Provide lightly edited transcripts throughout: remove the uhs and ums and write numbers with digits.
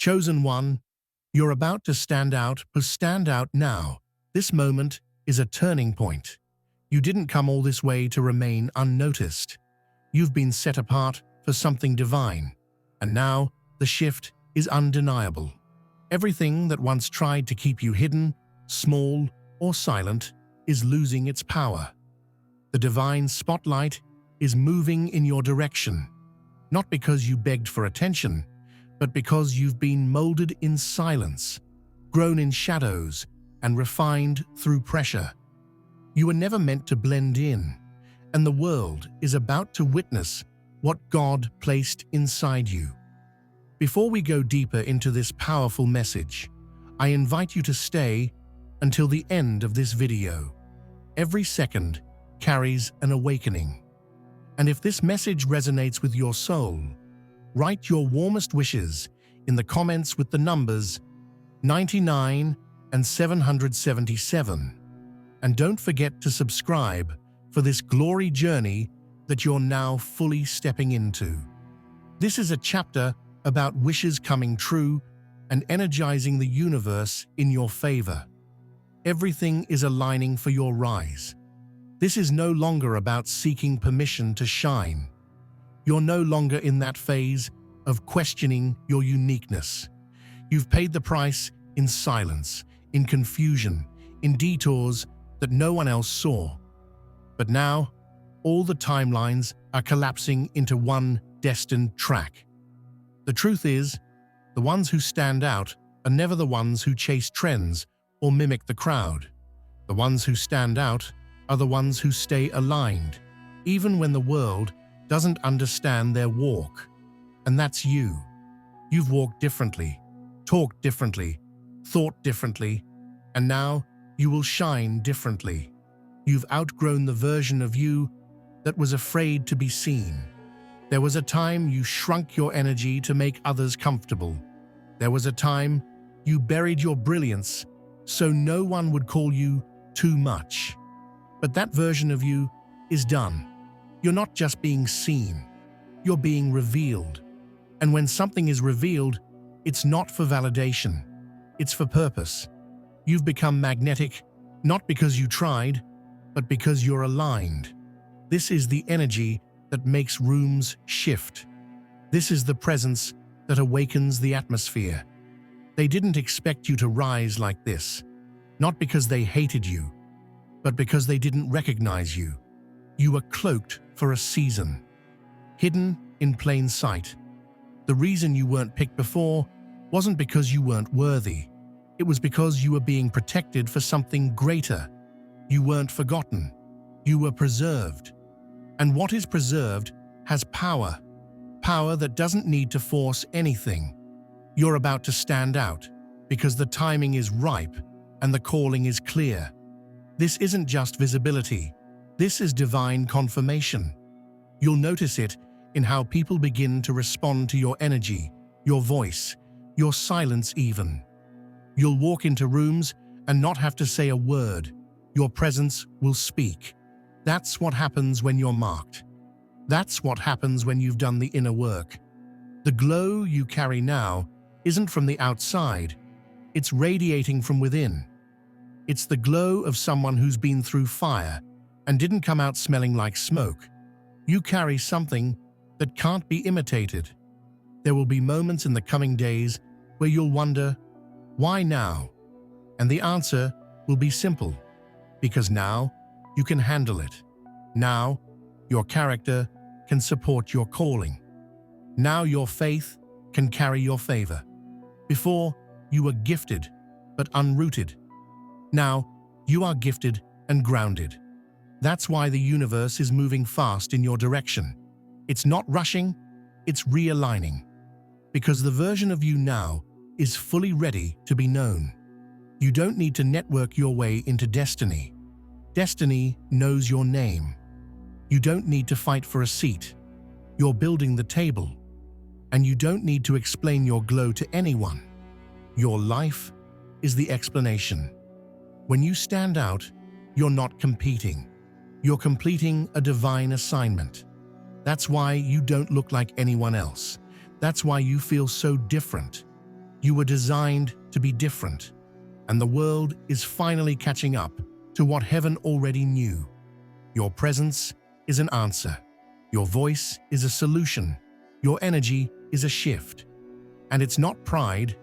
Chosen one, you're about to stand out, but stand out now. This moment is a turning point. You didn't come all this way to remain unnoticed. You've been set apart for something divine, and now the shift is undeniable. Everything that once tried to keep you hidden, small, or silent is losing its power. The divine spotlight is moving in your direction, not because you begged for attention, but because you've been molded in silence, grown in shadows, and refined through pressure. You were never meant to blend in, and the world is about to witness what God placed inside you. Before we go deeper into this powerful message, I invite you to stay until the end of this video. Every second carries an awakening. And if this message resonates with your soul, write your warmest wishes in the comments with the numbers 99 and 777. And don't forget to subscribe for this glory journey that you're now fully stepping into. This is a chapter about wishes coming true and energizing the universe in your favor. Everything is aligning for your rise. This is no longer about seeking permission to shine. You're no longer in that phase of questioning your uniqueness. You've paid the price in silence, in confusion, in detours that no one else saw. But now, all the timelines are collapsing into one destined track. The truth is, the ones who stand out are never the ones who chase trends or mimic the crowd. The ones who stand out are the ones who stay aligned, even when the world doesn't understand their walk. And that's you. You've walked differently, talked differently, thought differently, and now you will shine differently. You've outgrown the version of you that was afraid to be seen. There was a time you shrunk your energy to make others comfortable. There was a time you buried your brilliance so no one would call you too much. But that version of you is done. You're not just being seen, you're being revealed. And when something is revealed, it's not for validation, it's for purpose. You've become magnetic, not because you tried, but because you're aligned. This is the energy that makes rooms shift. This is the presence that awakens the atmosphere. They didn't expect you to rise like this, not because they hated you, but because they didn't recognize you. You were cloaked for a season, hidden in plain sight. The reason you weren't picked before wasn't because you weren't worthy. It was because you were being protected for something greater. You weren't forgotten. You were preserved. And what is preserved has power. Power that doesn't need to force anything. You're about to stand out because the timing is ripe and the calling is clear. This isn't just visibility. This is divine confirmation. You'll notice it in how people begin to respond to your energy, your voice, your silence even. You'll walk into rooms and not have to say a word. Your presence will speak. That's what happens when you're marked. That's what happens when you've done the inner work. The glow you carry now isn't from the outside. It's radiating from within. It's the glow of someone who's been through fire and didn't come out smelling like smoke. You carry something that can't be imitated. There will be moments in the coming days where you'll wonder, why now? And the answer will be simple, because now you can handle it. Now your character can support your calling. Now your faith can carry your favor. Before, you were gifted, but unrooted. Now, you are gifted and grounded. That's why the universe is moving fast in your direction. It's not rushing, it's realigning. Because the version of you now is fully ready to be known. You don't need to network your way into destiny. Destiny knows your name. You don't need to fight for a seat. You're building the table. And you don't need to explain your glow to anyone. Your life is the explanation. When you stand out, you're not competing. You're completing a divine assignment. That's why you don't look like anyone else. That's why you feel so different. You were designed to be different, and the world is finally catching up to what heaven already knew. Your presence is an answer. Your voice is a solution. Your energy is a shift. And it's not pride,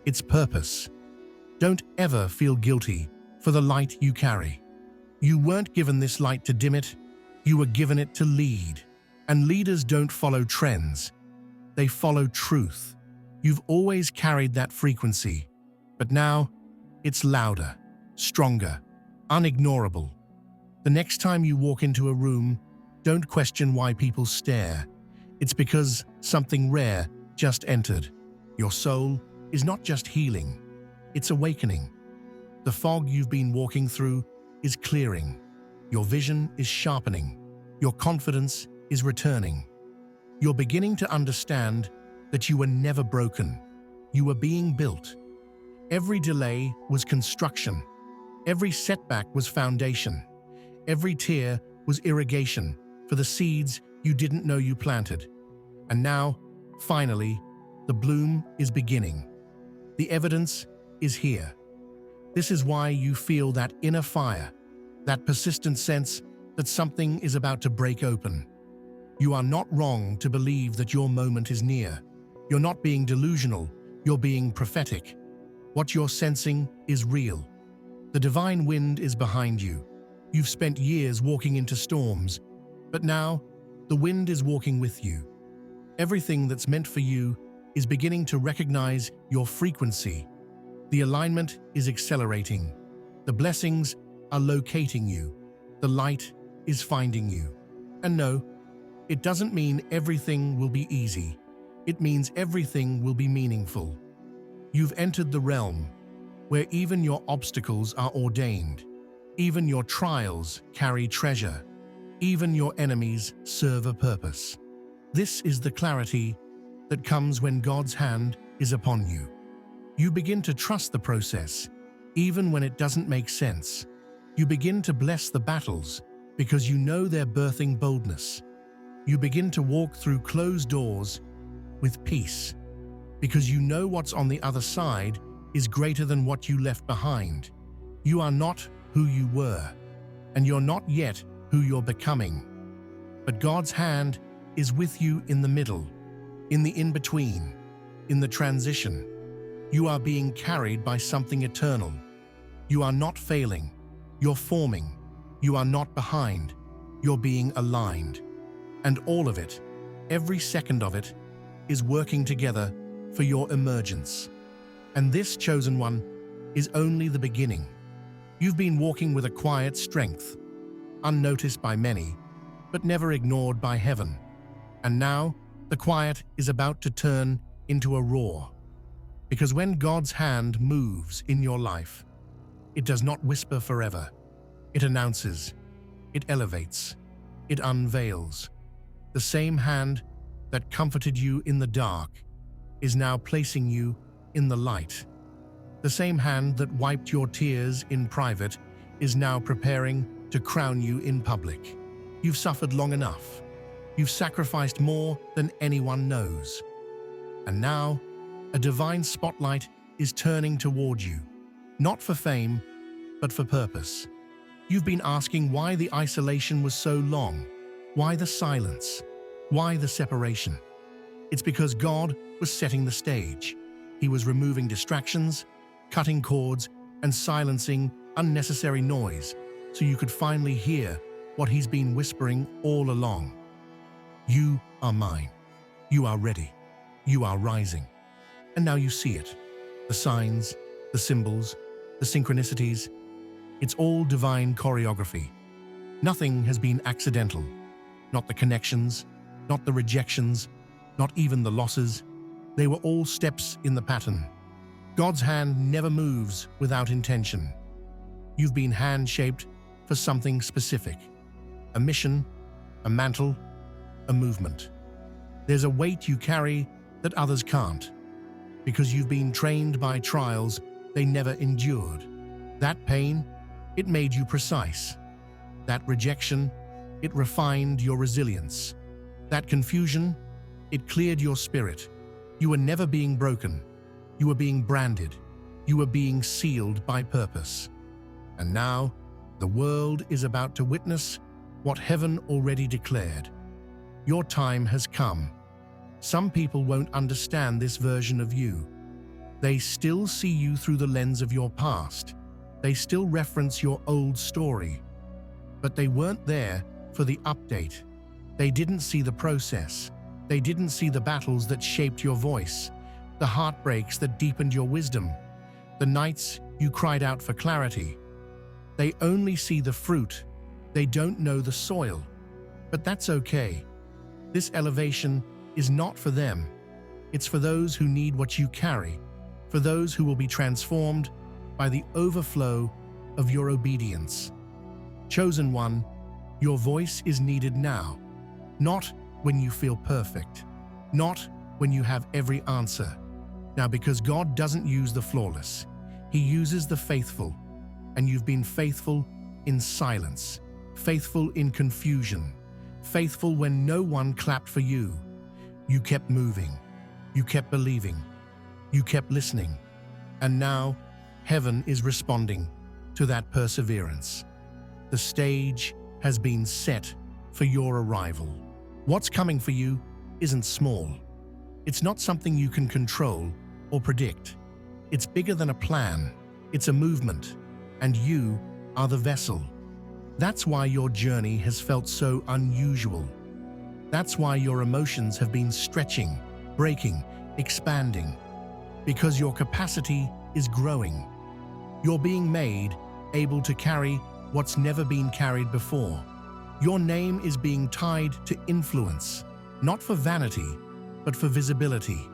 it's purpose. Don't ever feel guilty for the light you carry. You weren't given this light to dim it, you were given it to lead. And leaders don't follow trends, they follow truth. You've always carried that frequency, but now it's louder, stronger, unignorable. The next time you walk into a room, don't question why people stare. It's because something rare just entered. Your soul is not just healing, it's awakening. The fog you've been walking through is clearing. Your vision is sharpening. Your confidence is returning. You're beginning to understand that you were never broken. You were being built. Every delay was construction. Every setback was foundation. Every tear was irrigation for the seeds you didn't know you planted. And now, finally, the bloom is beginning. The evidence is here. This is why you feel that inner fire, that persistent sense that something is about to break open. You are not wrong to believe that your moment is near. You're not being delusional, you're being prophetic. What you're sensing is real. The divine wind is behind you. You've spent years walking into storms, but now the wind is walking with you. Everything that's meant for you is beginning to recognize your frequency. The alignment is accelerating. The blessings are locating you. The light is finding you. And no, it doesn't mean everything will be easy. It means everything will be meaningful. You've entered the realm where even your obstacles are ordained. Even your trials carry treasure. Even your enemies serve a purpose. This is the clarity that comes when God's hand is upon you. You begin to trust the process, even when it doesn't make sense. You begin to bless the battles because you know they're birthing boldness. You begin to walk through closed doors with peace because you know what's on the other side is greater than what you left behind. You are not who you were, and you're not yet who you're becoming. But God's hand is with you in the middle, in the in-between, in the transition. You are being carried by something eternal. You are not failing. You're forming. You are not behind. You're being aligned. And all of it, every second of it, is working together for your emergence. And this chosen one is only the beginning. You've been walking with a quiet strength, unnoticed by many, but never ignored by heaven. And now, the quiet is about to turn into a roar. Because when God's hand moves in your life, it does not whisper forever. It announces, it elevates, it unveils. The same hand that comforted you in the dark is now placing you in the light. The same hand that wiped your tears in private is now preparing to crown you in public. You've suffered long enough. You've sacrificed more than anyone knows. And now, a divine spotlight is turning toward you, not for fame, but for purpose. You've been asking why the isolation was so long, why the silence, why the separation. It's because God was setting the stage. He was removing distractions, cutting cords, and silencing unnecessary noise so you could finally hear what He's been whispering all along. You are mine. You are ready. You are rising. And now you see it. The signs, the symbols, the synchronicities. It's all divine choreography. Nothing has been accidental. Not the connections, not the rejections, not even the losses. They were all steps in the pattern. God's hand never moves without intention. You've been hand-shaped for something specific. A mission, a mantle, a movement. There's a weight you carry that others can't, because you've been trained by trials they never endured. That pain, it made you precise. That rejection, it refined your resilience. That confusion, it cleared your spirit. You were never being broken. You were being branded. You were being sealed by purpose. And now, the world is about to witness what heaven already declared. Your time has come. Some people won't understand this version of you. They still see you through the lens of your past. They still reference your old story. But they weren't there for the update. They didn't see the process. They didn't see the battles that shaped your voice, the heartbreaks that deepened your wisdom, the nights you cried out for clarity. They only see the fruit. They don't know the soil. But that's okay. This elevation is not for them. It's for those who need what you carry, for those who will be transformed by the overflow of your obedience. Chosen one, your voice is needed now, not when you feel perfect, not when you have every answer. Now, because God doesn't use the flawless, He uses the faithful, and you've been faithful in silence, faithful in confusion, faithful when no one clapped for you. You kept moving, you kept believing, you kept listening, and now heaven is responding to that perseverance. The stage has been set for your arrival. What's coming for you isn't small. It's not something you can control or predict. It's bigger than a plan. It's a movement, and you are the vessel. That's why your journey has felt so unusual. That's why your emotions have been stretching, breaking, expanding. Because your capacity is growing. You're being made able to carry what's never been carried before. Your name is being tied to influence, not for vanity, but for visibility.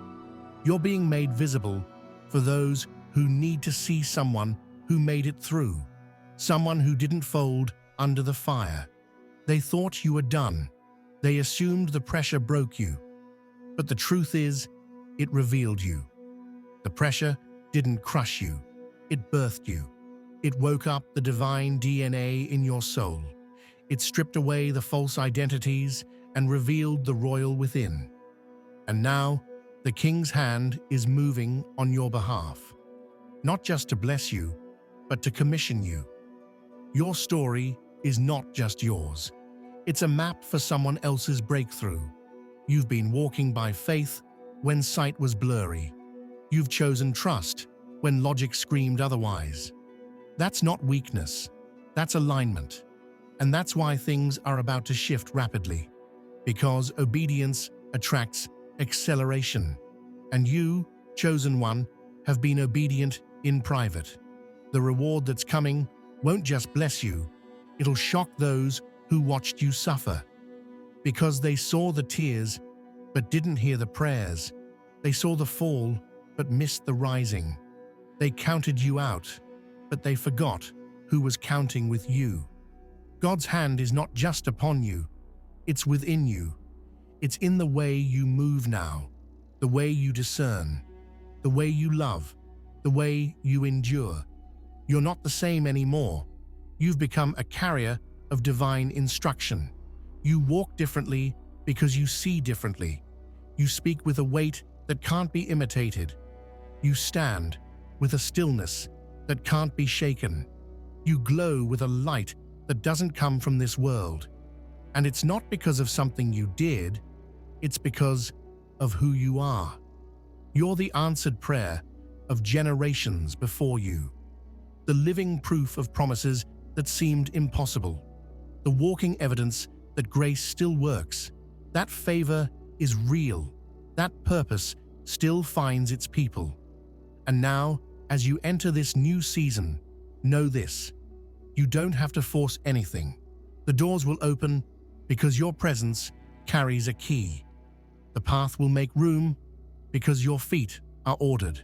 You're being made visible for those who need to see someone who made it through, someone who didn't fold under the fire. They thought you were done. They assumed the pressure broke you. But the truth is, it revealed you. The pressure didn't crush you. It birthed you. It woke up the divine DNA in your soul. It stripped away the false identities and revealed the royal within. And now, the King's hand is moving on your behalf, not just to bless you, but to commission you. Your story is not just yours. It's a map for someone else's breakthrough. You've been walking by faith when sight was blurry. You've chosen trust when logic screamed otherwise. That's not weakness, that's alignment. And that's why things are about to shift rapidly. Because obedience attracts acceleration. And you, chosen one, have been obedient in private. The reward that's coming won't just bless you, it'll shock those who watched you suffer. Because they saw the tears, but didn't hear the prayers. They saw the fall, but missed the rising. They counted you out, but they forgot who was counting with you. God's hand is not just upon you, it's within you. It's in the way you move now, the way you discern, the way you love, the way you endure. You're not the same anymore. You've become a carrier of divine instruction. You walk differently because you see differently. You speak with a weight that can't be imitated. You stand with a stillness that can't be shaken. You glow with a light that doesn't come from this world. And it's not because of something you did, it's because of who you are. You're the answered prayer of generations before you. The living proof of promises that seemed impossible. The walking evidence that grace still works. That favor is real. That purpose still finds its people. And now, as you enter this new season, know this: you don't have to force anything. The doors will open because your presence carries a key. The path will make room because your feet are ordered.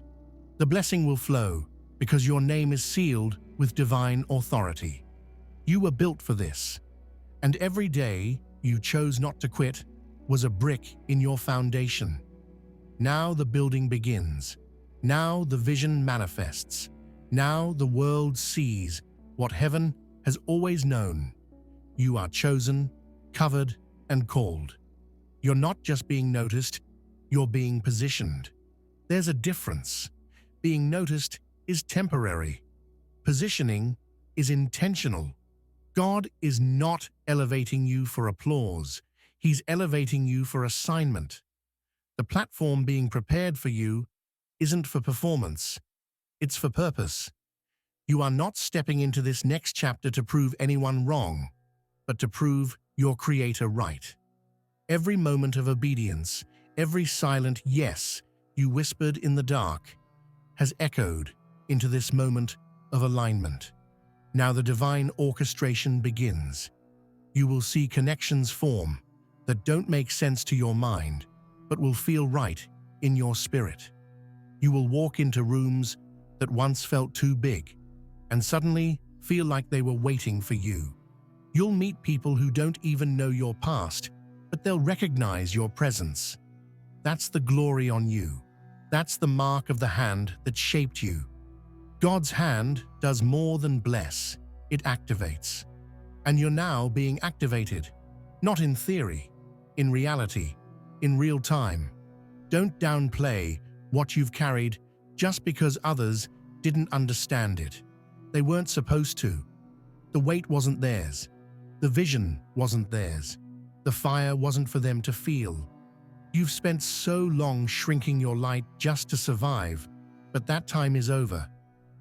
The blessing will flow because your name is sealed with divine authority. You were built for this, and every day you chose not to quit was a brick in your foundation. Now the building begins. Now the vision manifests. Now the world sees what heaven has always known. You are chosen, covered, and called. You're not just being noticed, you're being positioned. There's a difference. Being noticed is temporary. Positioning is intentional. God is not elevating you for applause. He's elevating you for assignment. The platform being prepared for you isn't for performance. It's for purpose. You are not stepping into this next chapter to prove anyone wrong, but to prove your Creator right. Every moment of obedience, every silent yes you whispered in the dark, has echoed into this moment of alignment. Now the divine orchestration begins. You will see connections form that don't make sense to your mind, but will feel right in your spirit. You will walk into rooms that once felt too big, and suddenly feel like they were waiting for you. You'll meet people who don't even know your past, but they'll recognize your presence. That's the glory on you. That's the mark of the hand that shaped you. God's hand does more than bless, it activates. And you're now being activated, not in theory, in reality, in real time. Don't downplay what you've carried just because others didn't understand it. They weren't supposed to. The weight wasn't theirs. The vision wasn't theirs. The fire wasn't for them to feel. You've spent so long shrinking your light just to survive, but that time is over.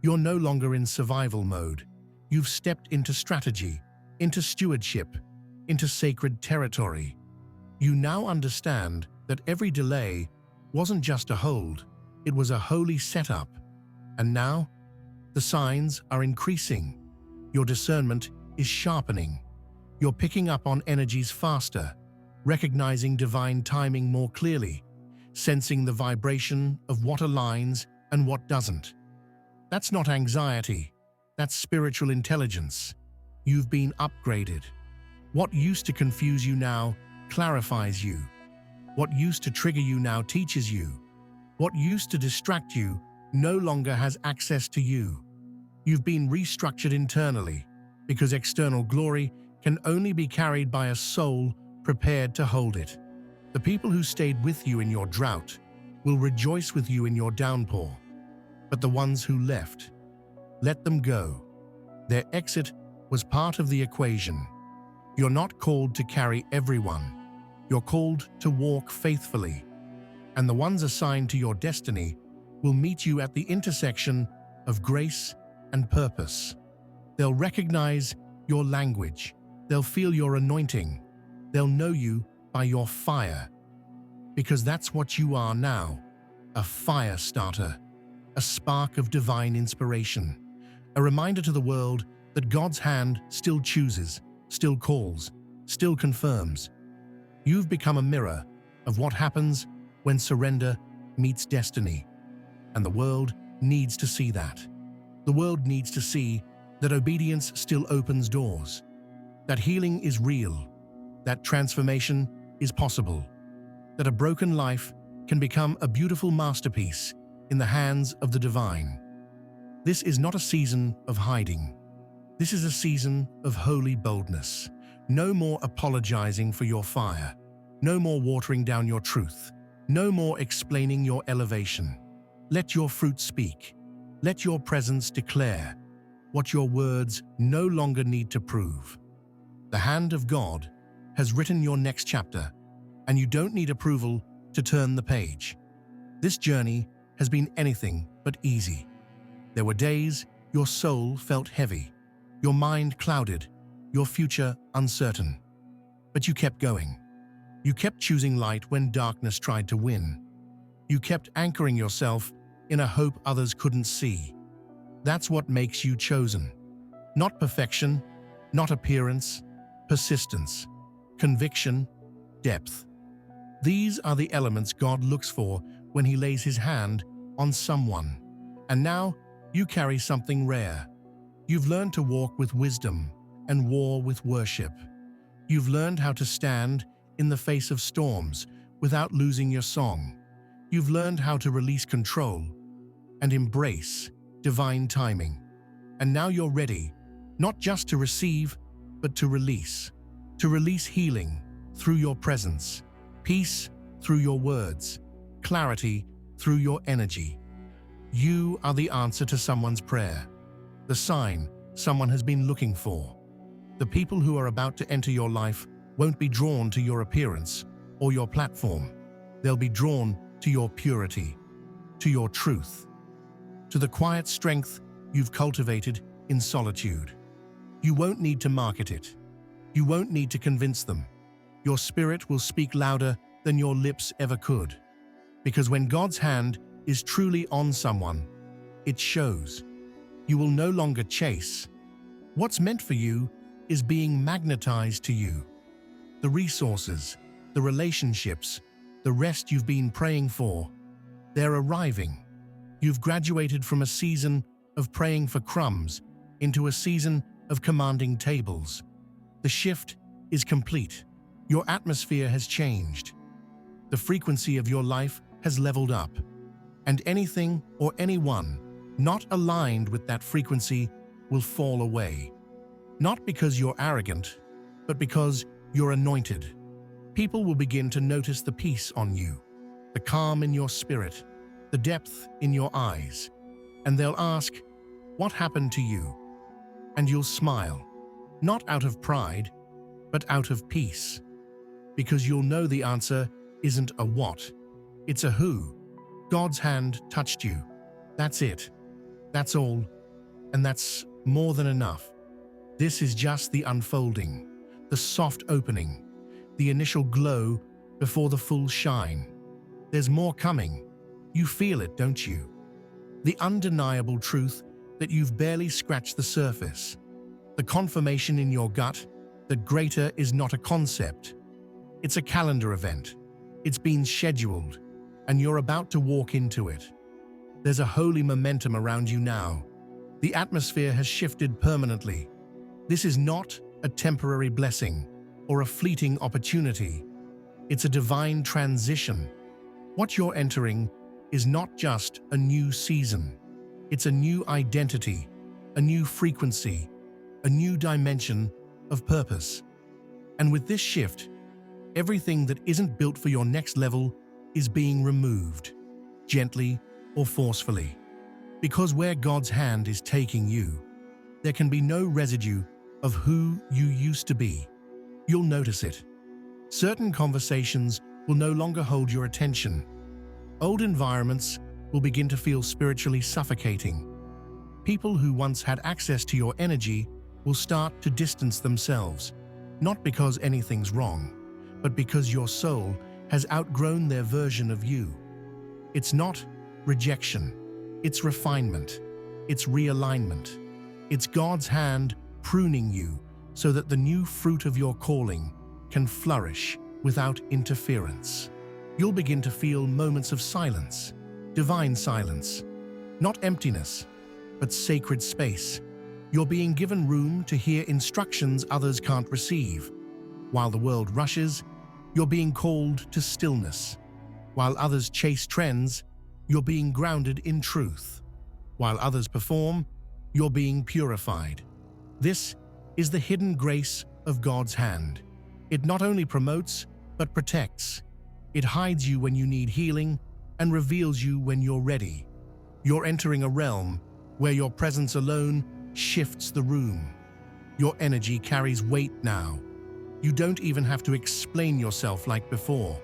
You're no longer in survival mode. You've stepped into strategy, into stewardship, into sacred territory. You now understand that every delay wasn't just a hold, it was a holy setup. And now, the signs are increasing. Your discernment is sharpening. You're picking up on energies faster, recognizing divine timing more clearly, sensing the vibration of what aligns and what doesn't. That's not anxiety, that's spiritual intelligence. You've been upgraded. What used to confuse you now clarifies you. What used to trigger you now teaches you. What used to distract you no longer has access to you. You've been restructured internally, because external glory can only be carried by a soul prepared to hold it. The people who stayed with you in your drought will rejoice with you in your downpour. But the ones who left, let them go. Their exit was part of the equation. You're not called to carry everyone. You're called to walk faithfully. And the ones assigned to your destiny will meet you at the intersection of grace and purpose. They'll recognize your language. They'll feel your anointing. They'll know you by your fire. Because that's what you are now, a fire starter, a spark of divine inspiration, a reminder to the world that God's hand still chooses, still calls, still confirms. You've become a mirror of what happens when surrender meets destiny. And the world needs to see that. The world needs to see that obedience still opens doors, that healing is real, that transformation is possible, that a broken life can become a beautiful masterpiece in the hands of the divine. This is not a season of hiding. This is a season of holy boldness. No more apologizing for your fire. No more watering down your truth. No more explaining your elevation. Let your fruit speak. Let your presence declare what your words no longer need to prove. The hand of God has written your next chapter, and you don't need approval to turn the page. This journey has been anything but easy. There were days your soul felt heavy, your mind clouded, your future uncertain. But you kept going. You kept choosing light when darkness tried to win. You kept anchoring yourself in a hope others couldn't see. That's what makes you chosen. Not perfection, not appearance, persistence, conviction, depth. These are the elements God looks for when He lays His hand on someone. And now you carry something rare. You've learned to walk with wisdom and war with worship. You've learned how to stand in the face of storms without losing your song. You've learned how to release control and embrace divine timing. And now you're ready, not just to receive, but to release. To release healing through your presence, peace through your words, clarity through your energy. You are the answer to someone's prayer, the sign someone has been looking for. The people who are about to enter your life won't be drawn to your appearance or your platform. They'll be drawn to your purity, to your truth, to the quiet strength you've cultivated in solitude. You won't need to market it. You won't need to convince them. Your spirit will speak louder than your lips ever could. Because when God's hand is truly on someone, it shows. You will no longer chase. What's meant for you is being magnetized to you. The resources, the relationships, the rest you've been praying for, they're arriving. You've graduated from a season of praying for crumbs into a season of commanding tables. The shift is complete. Your atmosphere has changed. The frequency of your life has leveled up. And anything or anyone not aligned with that frequency will fall away. Not because you're arrogant, but because you're anointed. People will begin to notice the peace on you, the calm in your spirit, the depth in your eyes, and they'll ask, "What happened to you?" And you'll smile, not out of pride, but out of peace, because you'll know the answer isn't a what, it's a who. God's hand touched you. That's it. That's all. And that's more than enough. This is just the unfolding, the soft opening, the initial glow before the full shine. There's more coming. You feel it, don't you? The undeniable truth that you've barely scratched the surface. The confirmation in your gut that greater is not a concept. It's a calendar event. It's been scheduled, and you're about to walk into it. There's a holy momentum around you now. The atmosphere has shifted permanently. This is not a temporary blessing or a fleeting opportunity. It's a divine transition. What you're entering is not just a new season. It's a new identity, a new frequency, a new dimension of purpose. And with this shift, everything that isn't built for your next level is being removed, gently or forcefully. Because where God's hand is taking you, there can be no residue of who you used to be. You'll notice it. Certain conversations will no longer hold your attention. Old environments will begin to feel spiritually suffocating. People who once had access to your energy will start to distance themselves, not because anything's wrong, but because your soul has outgrown their version of you. It's not rejection, it's refinement, it's realignment. It's God's hand pruning you so that the new fruit of your calling can flourish without interference. You'll begin to feel moments of silence, divine silence, not emptiness, but sacred space. You're being given room to hear instructions others can't receive. While the world rushes, you're being called to stillness. While others chase trends, you're being grounded in truth. While others perform, you're being purified. This is the hidden grace of God's hand. It not only promotes, but protects. It hides you when you need healing and reveals you when you're ready. You're entering a realm where your presence alone shifts the room. Your energy carries weight now. You don't even have to explain yourself like before.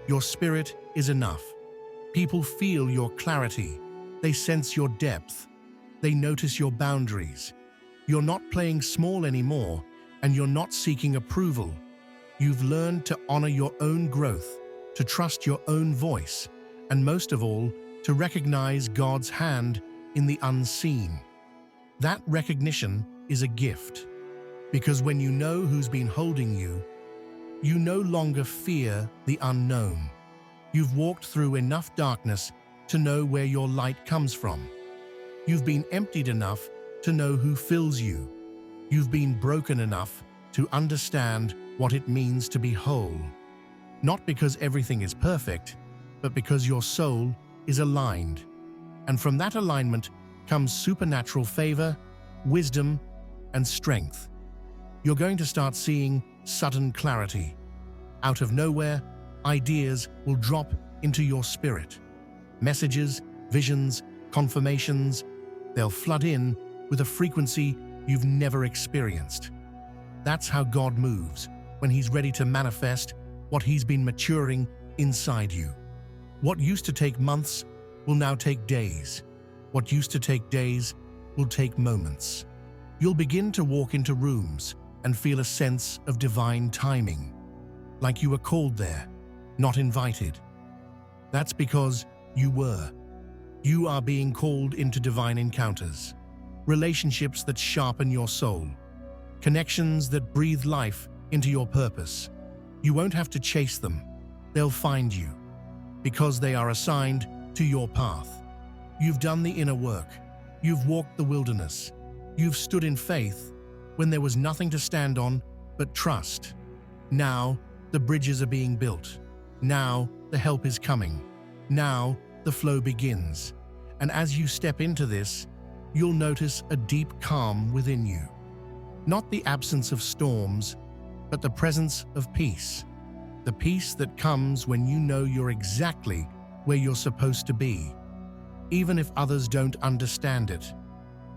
Your spirit is enough. People feel your clarity. They sense your depth. They notice your boundaries. You're not playing small anymore, and you're not seeking approval. You've learned to honor your own growth, to trust your own voice, and most of all, to recognize God's hand in the unseen. That recognition is a gift, because when you know who's been holding you, you no longer fear the unknown. You've walked through enough darkness to know where your light comes from. You've been emptied enough to know who fills you. You've been broken enough to understand what it means to be whole. Not because everything is perfect, but because your soul is aligned. And from that alignment comes supernatural favor, wisdom, and strength. You're going to start seeing sudden clarity. Out of nowhere, ideas will drop into your spirit. Messages, visions, confirmations, they'll flood in with a frequency you've never experienced. That's how God moves, when He's ready to manifest what He's been maturing inside you. What used to take months will now take days. What used to take days will take moments. You'll begin to walk into rooms and feel a sense of divine timing, like you were called there, not invited. That's because you were. You are being called into divine encounters, relationships that sharpen your soul, connections that breathe life into your purpose. You won't have to chase them. They'll find you, because they are assigned to your path. You've done the inner work. You've walked the wilderness. You've stood in faith when there was nothing to stand on but trust. Now, the bridges are being built. Now, the help is coming. Now, the flow begins. And as you step into this, you'll notice a deep calm within you. Not the absence of storms, but the presence of peace. The peace that comes when you know you're exactly where you're supposed to be, even if others don't understand it.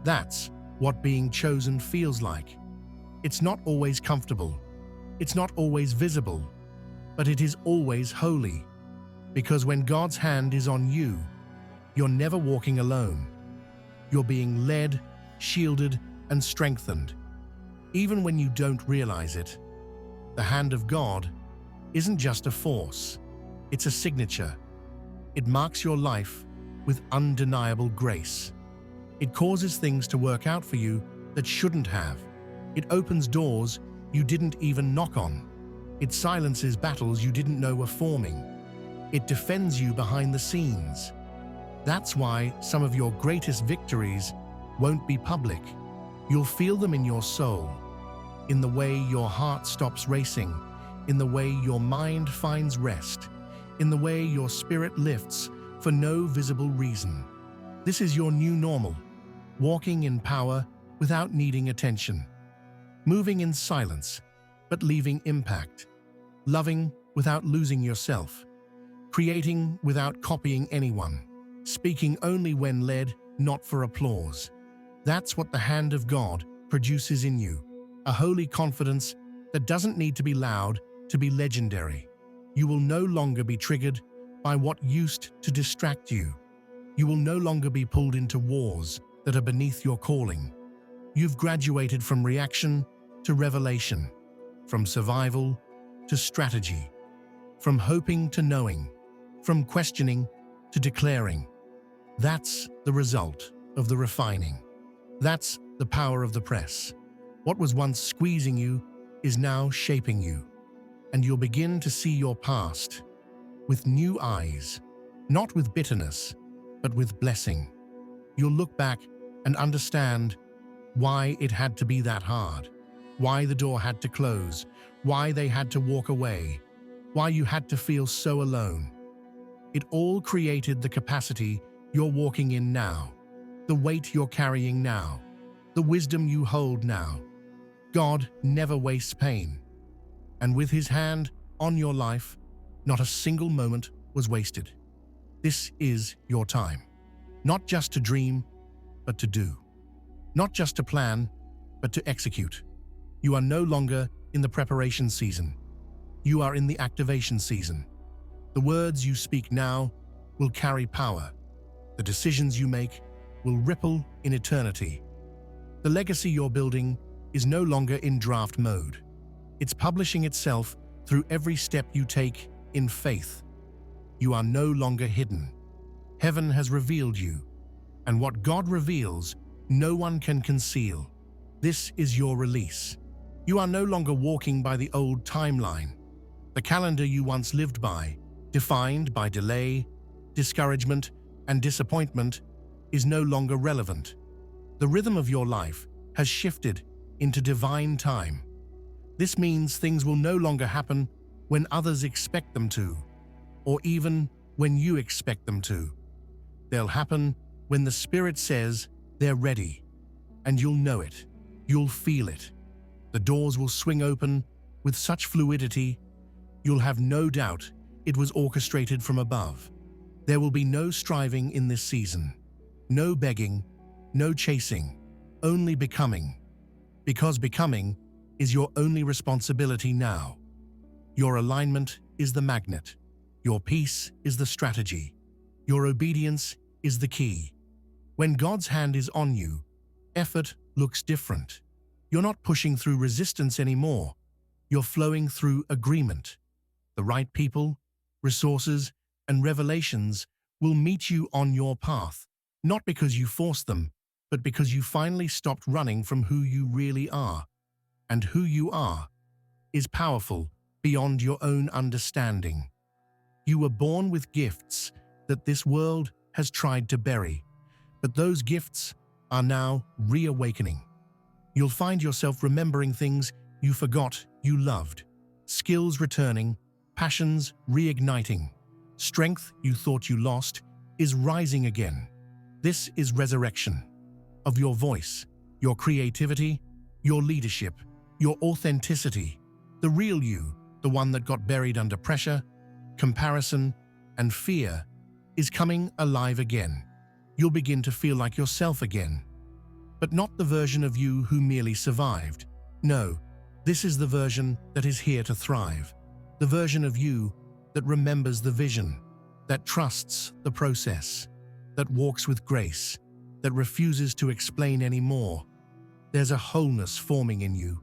That's what being chosen feels like. It's not always comfortable. It's not always visible, but it is always holy. Because when God's hand is on you, you're never walking alone. You're being led, shielded, and strengthened. Even when you don't realize it, the hand of God isn't just a force, it's a signature. It marks your life with undeniable grace. It causes things to work out for you that shouldn't have. It opens doors you didn't even knock on. It silences battles you didn't know were forming. It defends you behind the scenes. That's why some of your greatest victories won't be public. You'll feel them in your soul, in the way your heart stops racing, in the way your mind finds rest, in the way your spirit lifts for no visible reason. This is your new normal, walking in power without needing attention, moving in silence but leaving impact, loving without losing yourself, creating without copying anyone, speaking only when led, not for applause. That's what the hand of God produces in you, a holy confidence that doesn't need to be loud to be legendary. You will no longer be triggered by what used to distract you. You will no longer be pulled into wars that are beneath your calling. You've graduated from reaction to revelation, from survival to strategy, from hoping to knowing, from questioning to declaring. That's the result of the refining. That's the power of the press. What was once squeezing you is now shaping you, and you'll begin to see your past with new eyes, not with bitterness, but with blessing. You'll look back and understand why it had to be that hard, why the door had to close, why they had to walk away, why you had to feel so alone. It all created the capacity you're walking in now, the weight you're carrying now, the wisdom you hold now. God never wastes pain, and with His hand on your life, not a single moment was wasted. This is your time, not just to dream, but to do. Not just to plan, but to execute. You are no longer in the preparation season. You are in the activation season. The words you speak now will carry power. The decisions you make will ripple in eternity. The legacy you're building is no longer in draft mode. It's publishing itself through every step you take in faith. You are no longer hidden. Heaven has revealed you, and what God reveals, no one can conceal. This is your release. You are no longer walking by the old timeline. The calendar you once lived by, defined by delay, discouragement, and disappointment, is no longer relevant. The rhythm of your life has shifted into divine time. This means things will no longer happen when others expect them to, or even when you expect them to. They'll happen when the Spirit says they're ready, and you'll know it. You'll feel it. The doors will swing open with such fluidity, you'll have no doubt it was orchestrated from above. There will be no striving in this season. No begging, no chasing, only becoming. Because becoming is your only responsibility now. Your alignment is the magnet. Your peace is the strategy. Your obedience is the key. When God's hand is on you, effort looks different. You're not pushing through resistance anymore. You're flowing through agreement. The right people, resources, and revelations will meet you on your path, not because you forced them, but because you finally stopped running from who you really are. And who you are is powerful beyond your own understanding. You were born with gifts that this world has tried to bury, but those gifts are now reawakening. You'll find yourself remembering things you forgot you loved, skills returning, passions reigniting, strength you thought you lost is rising again. This is resurrection of your voice, your creativity, your leadership, your authenticity, the real you, the one that got buried under pressure, comparison, and fear, is coming alive again. You'll begin to feel like yourself again. But not the version of you who merely survived. No, this is the version that is here to thrive. The version of you that remembers the vision, that trusts the process, that walks with grace, that refuses to explain anymore. There's a wholeness forming in you,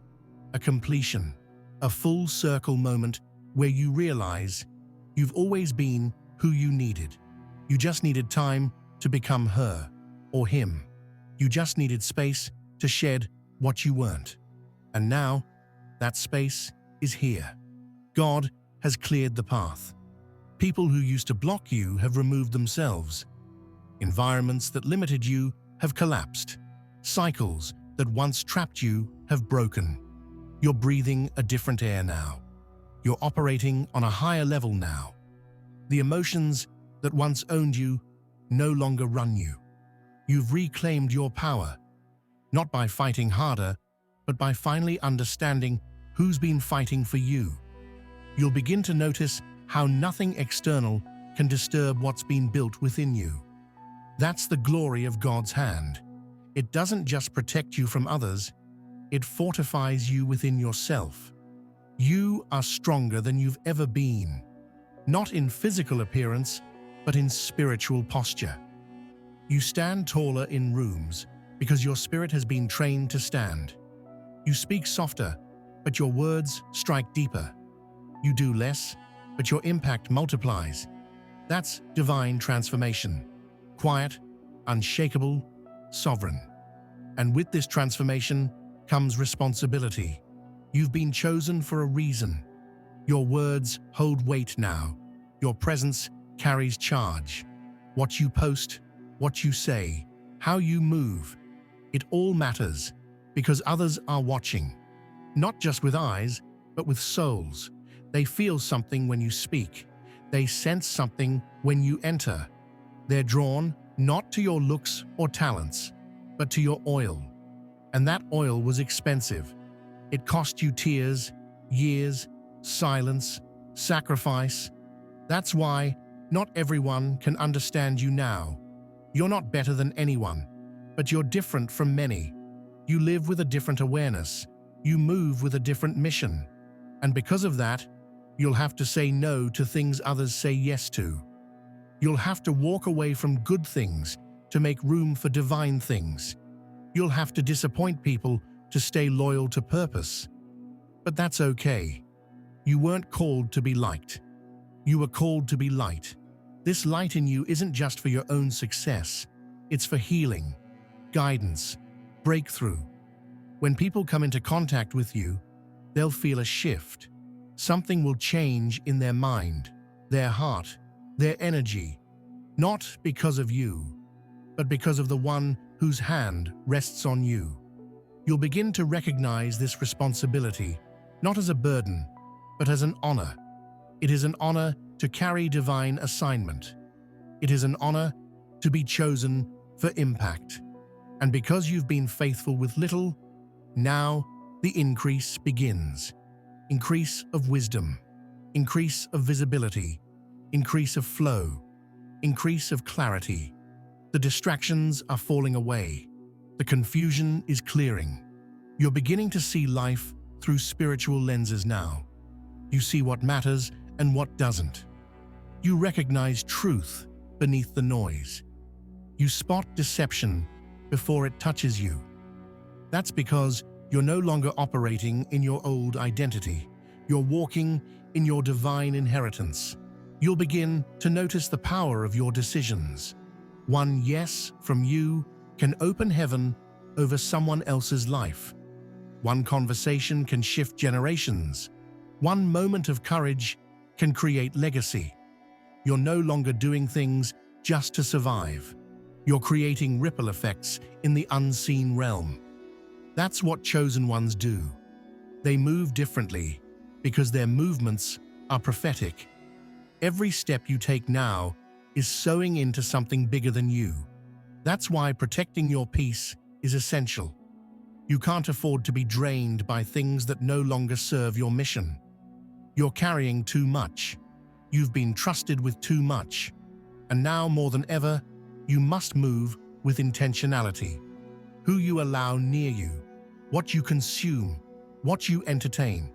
a completion, a full circle moment where you realize you've always been who you needed. You just needed time to become her or him. You just needed space to shed what you weren't. And now, that space is here. God has cleared the path. People who used to block you have removed themselves. Environments that limited you have collapsed. Cycles that once trapped you have broken. You're breathing a different air now. You're operating on a higher level now. The emotions that once owned you no longer run you. You've reclaimed your power, not by fighting harder, but by finally understanding who's been fighting for you. You'll begin to notice how nothing external can disturb what's been built within you. That's the glory of God's hand. It doesn't just protect you from others, it fortifies you within yourself. You are stronger than you've ever been, not in physical appearance, but in spiritual posture. You stand taller in rooms because your spirit has been trained to stand. You speak softer, but your words strike deeper. You do less, but your impact multiplies. That's divine transformation. Quiet, unshakable, sovereign. And with this transformation comes responsibility. You've been chosen for a reason. Your words hold weight now. Your presence carries charge. What you post, what you say, how you move, it all matters because others are watching. Not just with eyes, but with souls. They feel something when you speak. They sense something when you enter. They're drawn not to your looks or talents, but to your oil. And that oil was expensive. It cost you tears, years, silence, sacrifice. That's why not everyone can understand you now. You're not better than anyone, but you're different from many. You live with a different awareness. You move with a different mission. And because of that, you'll have to say no to things others say yes to. You'll have to walk away from good things to make room for divine things. You'll have to disappoint people to stay loyal to purpose. But that's okay. You weren't called to be liked. You were called to be light. This light in you isn't just for your own success. It's for healing, guidance, breakthrough. When people come into contact with you, they'll feel a shift. Something will change in their mind, their heart, their energy, not because of you, but because of the one whose hand rests on you. You'll begin to recognize this responsibility, not as a burden, but as an honor. It is an honor to carry divine assignment. It is an honor to be chosen for impact. And because you've been faithful with little, now the increase begins. Increase of wisdom, increase of visibility, increase of flow, increase of clarity. The distractions are falling away. The confusion is clearing. You're beginning to see life through spiritual lenses now. You see what matters and what doesn't. You recognize truth beneath the noise. You spot deception before it touches you. That's because you're no longer operating in your old identity. You're walking in your divine inheritance. You'll begin to notice the power of your decisions. One yes from you can open heaven over someone else's life. One conversation can shift generations. One moment of courage can create legacy. You're no longer doing things just to survive. You're creating ripple effects in the unseen realm. That's what chosen ones do. They move differently because their movements are prophetic. Every step you take now is sowing into something bigger than you. That's why protecting your peace is essential. You can't afford to be drained by things that no longer serve your mission. You're carrying too much. You've been trusted with too much. And now more than ever, you must move with intentionality. Who you allow near you, what you consume, what you entertain.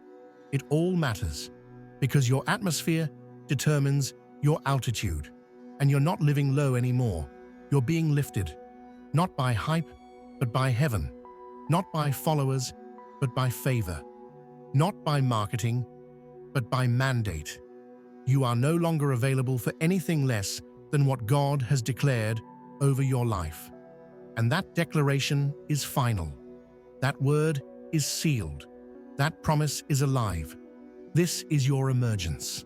It all matters because your atmosphere determines your altitude. And you're not living low anymore. You're being lifted, not by hype, but by heaven. Not by followers, but by favor. Not by marketing, but by mandate. You are no longer available for anything less than what God has declared over your life. And that declaration is final. That word is sealed. That promise is alive. This is your emergence.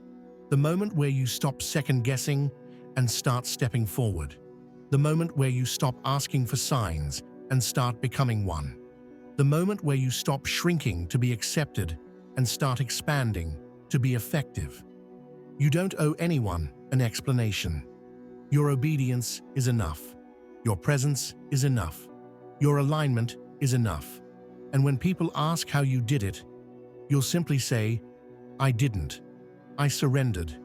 The moment where you stop second-guessing and start stepping forward. The moment where you stop asking for signs and start becoming one. The moment where you stop shrinking to be accepted and start expanding to be effective. You don't owe anyone an explanation. Your obedience is enough. Your presence is enough. Your alignment is enough. And when people ask how you did it, you'll simply say, I didn't. I surrendered,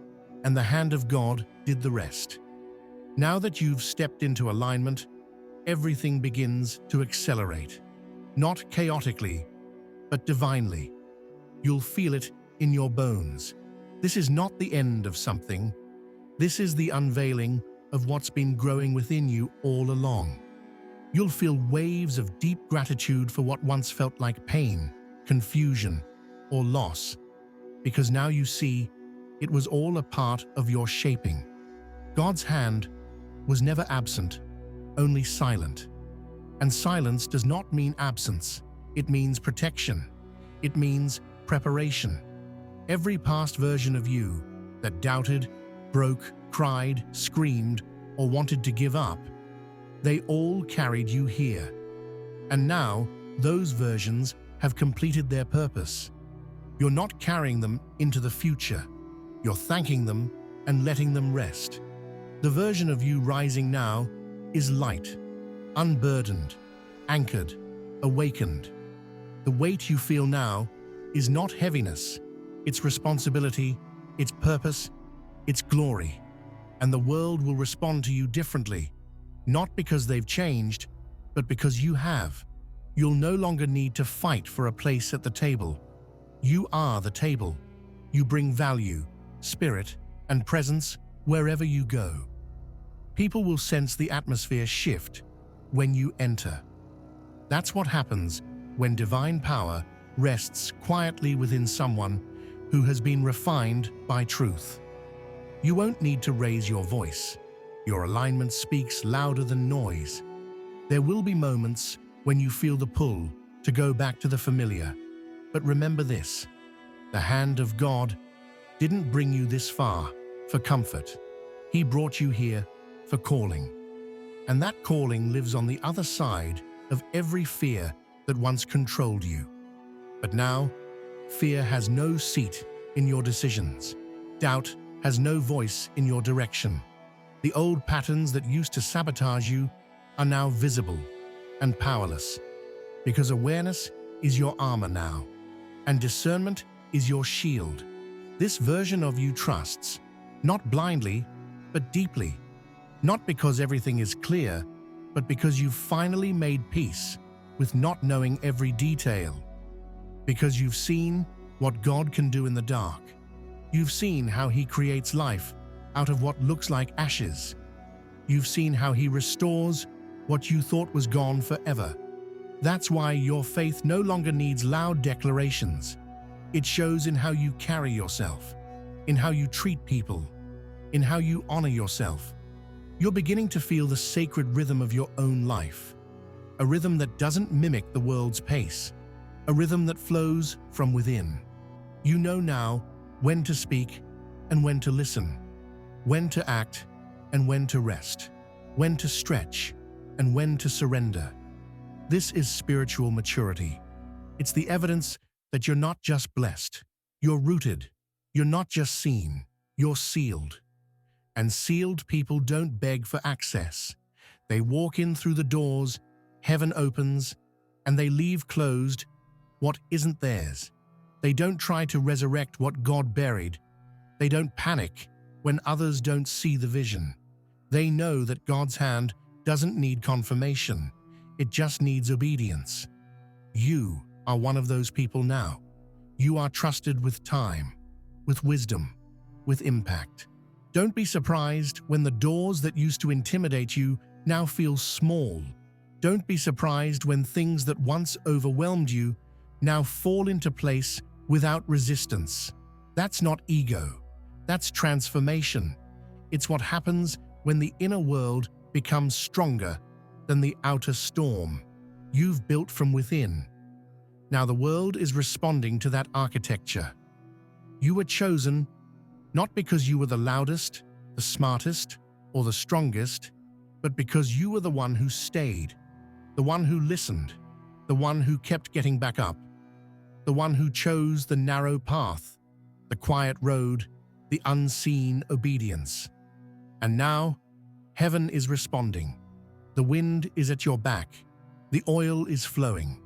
and the hand of God did the rest. Now that you've stepped into alignment, everything begins to accelerate. Not chaotically, but divinely. You'll feel it in your bones. This is not the end of something. This is the unveiling of what's been growing within you all along. You'll feel waves of deep gratitude for what once felt like pain, confusion, or loss, because now you see it was all a part of your shaping. God's hand was never absent, only silent. And silence does not mean absence. It means protection. It means preparation. Every past version of you that doubted, broke, cried, screamed, or wanted to give up, they all carried you here. And now, those versions have completed their purpose. You're not carrying them into the future. You're thanking them and letting them rest. The version of you rising now is light, unburdened, anchored, awakened. The weight you feel now is not heaviness. It's responsibility, it's purpose, it's glory. And the world will respond to you differently, not because they've changed, but because you have. You'll no longer need to fight for a place at the table. You are the table. You bring value, spirit, and presence wherever you go. People will sense the atmosphere shift when you enter. That's what happens when divine power rests quietly within someone who has been refined by truth. You won't need to raise your voice. Your alignment speaks louder than noise. There will be moments when you feel the pull to go back to the familiar. But remember this, the hand of God didn't bring you this far for comfort. He brought you here for calling. And that calling lives on the other side of every fear that once controlled you. But now, fear has no seat in your decisions. Doubt has no voice in your direction. The old patterns that used to sabotage you are now visible and powerless, because awareness is your armor now, and discernment is your shield. This version of you trusts, not blindly, but deeply. Not because everything is clear, but because you've finally made peace with not knowing every detail. Because you've seen what God can do in the dark. You've seen how He creates life out of what looks like ashes. You've seen how He restores what you thought was gone forever. That's why your faith no longer needs loud declarations. It shows in how you carry yourself, in how you treat people, in how you honor yourself. You're beginning to feel the sacred rhythm of your own life, a rhythm that doesn't mimic the world's pace, a rhythm that flows from within. You know now when to speak and when to listen, when to act and when to rest, when to stretch and when to surrender. This is spiritual maturity. It's the evidence that you're not just blessed, you're rooted. You're not just seen, you're sealed. And sealed people don't beg for access. They walk in through the doors, heaven opens, and they leave closed what isn't theirs. They don't try to resurrect what God buried. They don't panic when others don't see the vision. They know that God's hand doesn't need confirmation. It just needs obedience. You are one of those people now. You are trusted with time, with wisdom, with impact. Don't be surprised when the doors that used to intimidate you now feel small. Don't be surprised when things that once overwhelmed you now fall into place without resistance. That's not ego. That's transformation. It's what happens when the inner world becomes stronger than the outer storm you've built from within. Now the world is responding to that architecture. You were chosen not because you were the loudest, the smartest, or the strongest, but because you were the one who stayed, the one who listened, the one who kept getting back up, the one who chose the narrow path, the quiet road, the unseen obedience. And now, heaven is responding. The wind is at your back. The oil is flowing.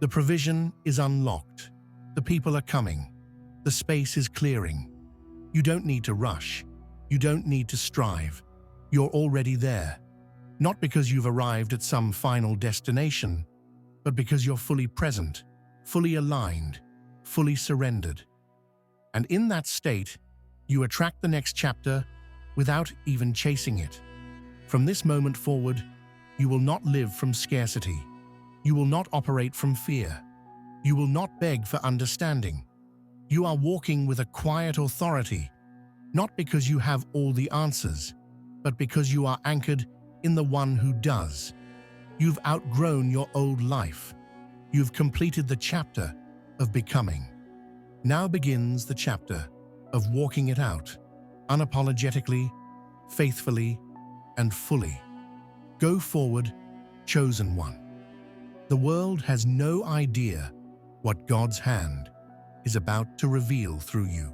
The provision is unlocked. The people are coming. The space is clearing. You don't need to rush. You don't need to strive. You're already there. Not because you've arrived at some final destination, but because you're fully present, fully aligned, fully surrendered. And in that state, you attract the next chapter without even chasing it. From this moment forward, you will not live from scarcity. You will not operate from fear. You will not beg for understanding. You are walking with a quiet authority, not because you have all the answers, but because you are anchored in the one who does. You've outgrown your old life. You've completed the chapter of becoming. Now begins the chapter of walking it out, unapologetically, faithfully, and fully. Go forward, chosen one. The world has no idea what God's hand is about to reveal through you.